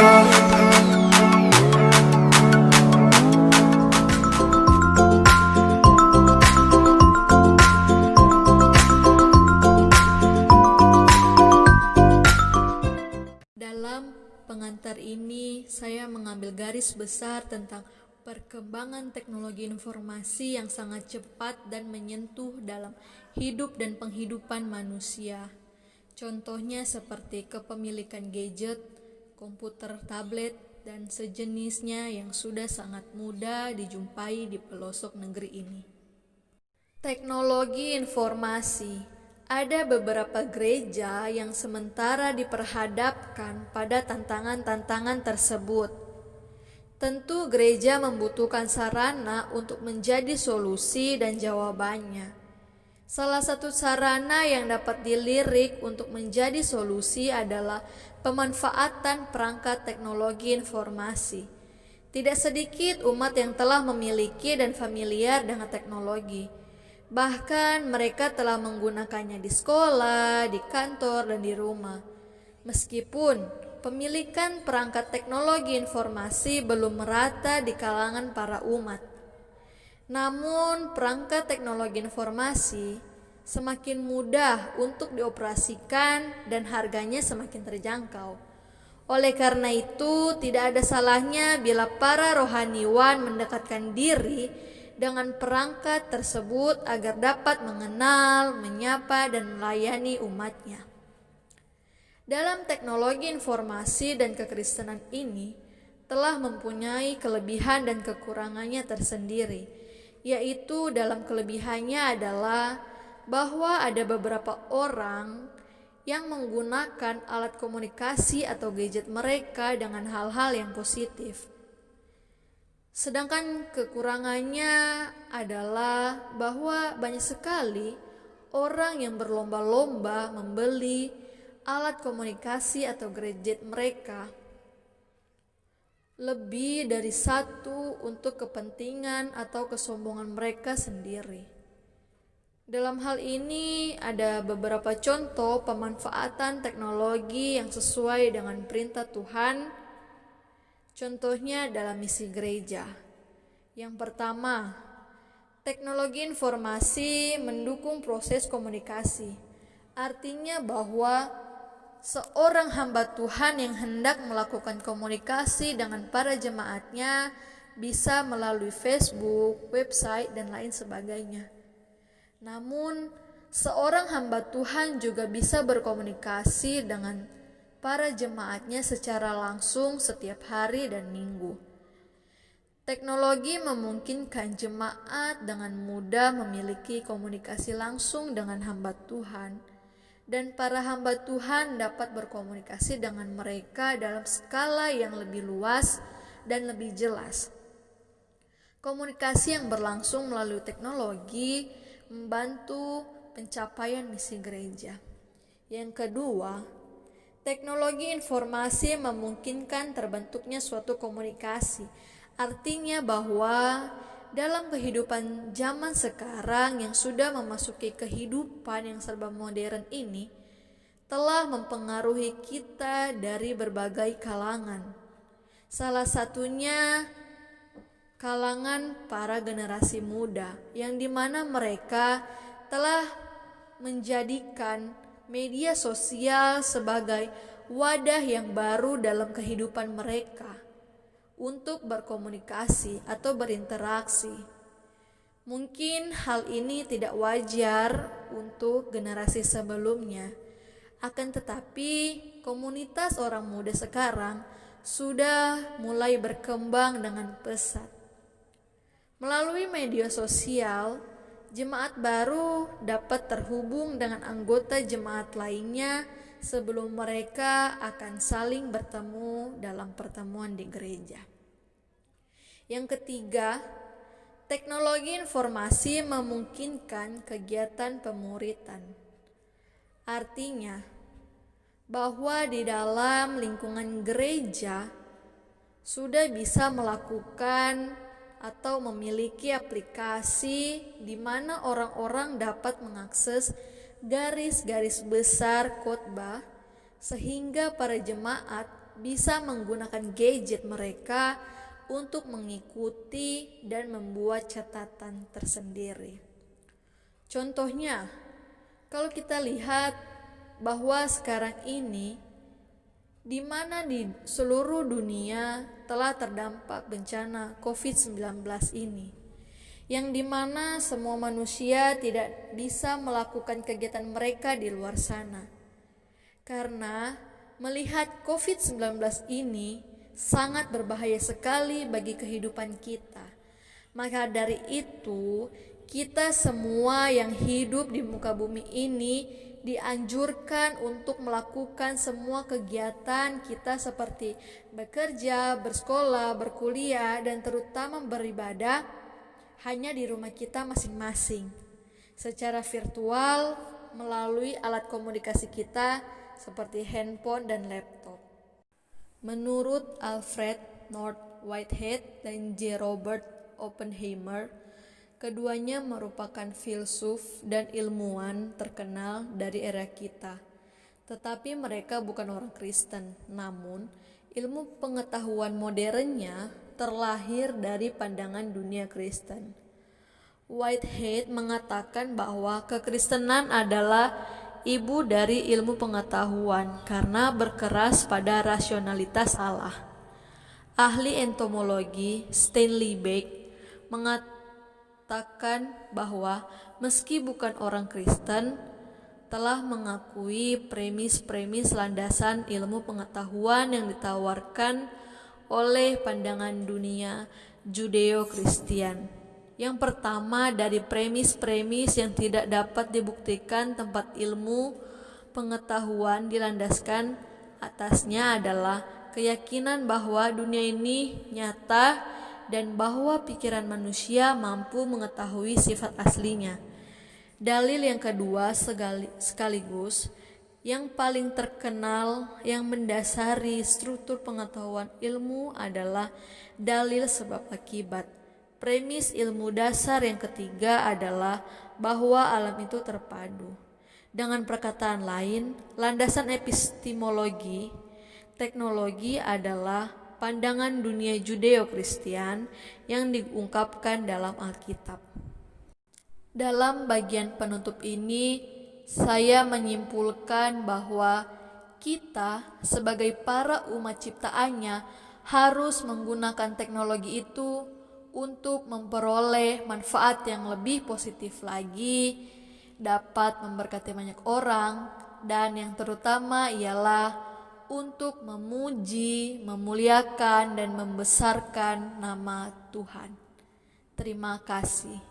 Dalam pengantar ini, saya mengambil garis besar tentang perkembangan teknologi informasi yang sangat cepat dan menyentuh dalam hidup dan penghidupan manusia. Contohnya seperti kepemilikan gadget, komputer tablet, dan sejenisnya yang sudah sangat mudah dijumpai di pelosok negeri ini. Teknologi informasi. Ada beberapa gereja yang sementara diperhadapkan pada tantangan-tantangan tersebut. Tentu gereja membutuhkan sarana untuk menjadi solusi dan jawabannya. Salah satu sarana yang dapat dilirik untuk menjadi solusi adalah pemanfaatan perangkat teknologi informasi. Tidak sedikit umat yang telah memiliki dan familiar dengan teknologi. Bahkan mereka telah menggunakannya di sekolah, di kantor, dan di rumah. Meskipun pemilikan perangkat teknologi informasi belum merata di kalangan para umat. Namun perangkat teknologi informasi semakin mudah untuk dioperasikan dan harganya semakin terjangkau. Oleh karena itu, tidak ada salahnya bila para rohaniwan mendekatkan diri dengan perangkat tersebut agar dapat mengenal, menyapa, dan melayani umatnya. Dalam teknologi informasi dan kekristenan ini telah mempunyai kelebihan dan kekurangannya tersendiri, yaitu dalam kelebihannya adalah bahwa ada beberapa orang yang menggunakan alat komunikasi atau gadget mereka dengan hal-hal yang positif. Sedangkan kekurangannya adalah bahwa banyak sekali orang yang berlomba-lomba membeli alat komunikasi atau gadget mereka lebih dari satu untuk kepentingan atau kesombongan mereka sendiri. Dalam hal ini ada beberapa contoh pemanfaatan teknologi yang sesuai dengan perintah Tuhan. Contohnya dalam misi gereja. Yang pertama, teknologi informasi mendukung proses komunikasi. Artinya bahwa seorang hamba Tuhan yang hendak melakukan komunikasi dengan para jemaatnya bisa melalui Facebook, website, dan lain sebagainya. Namun, seorang hamba Tuhan juga bisa berkomunikasi dengan para jemaatnya secara langsung setiap hari dan minggu. Teknologi memungkinkan jemaat dengan mudah memiliki komunikasi langsung dengan hamba Tuhan, dan para hamba Tuhan dapat berkomunikasi dengan mereka dalam skala yang lebih luas dan lebih jelas. Komunikasi yang berlangsung melalui teknologi membantu pencapaian misi gereja. Yang kedua, teknologi informasi memungkinkan terbentuknya suatu komunikasi. Artinya bahwa dalam kehidupan zaman sekarang yang sudah memasuki kehidupan yang serba modern ini telah mempengaruhi kita dari berbagai kalangan. Salah satunya kalangan para generasi muda, yang dimana mereka telah menjadikan media sosial sebagai wadah yang baru dalam kehidupan mereka untuk berkomunikasi atau berinteraksi. Mungkin hal ini tidak wajar untuk generasi sebelumnya, akan tetapi komunitas orang muda sekarang sudah mulai berkembang dengan pesat. Melalui media sosial, jemaat baru dapat terhubung dengan anggota jemaat lainnya sebelum mereka akan saling bertemu dalam pertemuan di gereja. Yang ketiga, teknologi informasi memungkinkan kegiatan pemuritan. Artinya, bahwa di dalam lingkungan gereja sudah bisa melakukan atau memiliki aplikasi di mana orang-orang dapat mengakses garis-garis besar khotbah sehingga para jemaat bisa menggunakan gadget mereka untuk mengikuti dan membuat catatan tersendiri. Contohnya, kalau kita lihat bahwa sekarang ini di mana di seluruh dunia telah terdampak bencana COVID-19 ini, yang dimana semua manusia tidak bisa melakukan kegiatan mereka di luar sana. Karena melihat COVID-19 ini sangat berbahaya sekali bagi kehidupan kita. Maka dari itu, kita semua yang hidup di muka bumi ini dianjurkan untuk melakukan semua kegiatan kita seperti bekerja, bersekolah, berkuliah, dan terutama beribadah hanya di rumah kita masing-masing, secara virtual melalui alat komunikasi kita seperti handphone dan laptop. Menurut Alfred North Whitehead dan J. Robert Oppenheimer, keduanya merupakan filsuf dan ilmuwan terkenal dari era kita. Tetapi mereka bukan orang Kristen, namun ilmu pengetahuan modernnya terlahir dari pandangan dunia Kristen. Whitehead mengatakan bahwa kekristenan adalah ibu dari ilmu pengetahuan karena berkeras pada rasionalitas Allah. Ahli entomologi Stanley Beck mengatakan bahwa meski bukan orang Kristen, telah mengakui premis-premis landasan ilmu pengetahuan yang ditawarkan oleh pandangan dunia Judeo-Kristian. Yang pertama dari premis-premis yang tidak dapat dibuktikan tempat ilmu pengetahuan dilandaskan atasnya adalah keyakinan bahwa dunia ini nyata dan bahwa pikiran manusia mampu mengetahui sifat aslinya. Dalil yang kedua sekaligus yang paling terkenal yang mendasari struktur pengetahuan ilmu adalah dalil sebab akibat. Premis ilmu dasar yang ketiga adalah bahwa alam itu terpadu. Dengan perkataan lain, landasan epistemologi teknologi adalah pandangan dunia Judeo-Kristian yang diungkapkan dalam Alkitab. Dalam bagian penutup ini, saya menyimpulkan bahwa kita sebagai para umat ciptaannya harus menggunakan teknologi itu untuk memperoleh manfaat yang lebih positif lagi, dapat memberkati banyak orang, dan yang terutama ialah untuk memuji, memuliakan, dan membesarkan nama Tuhan. Terima kasih.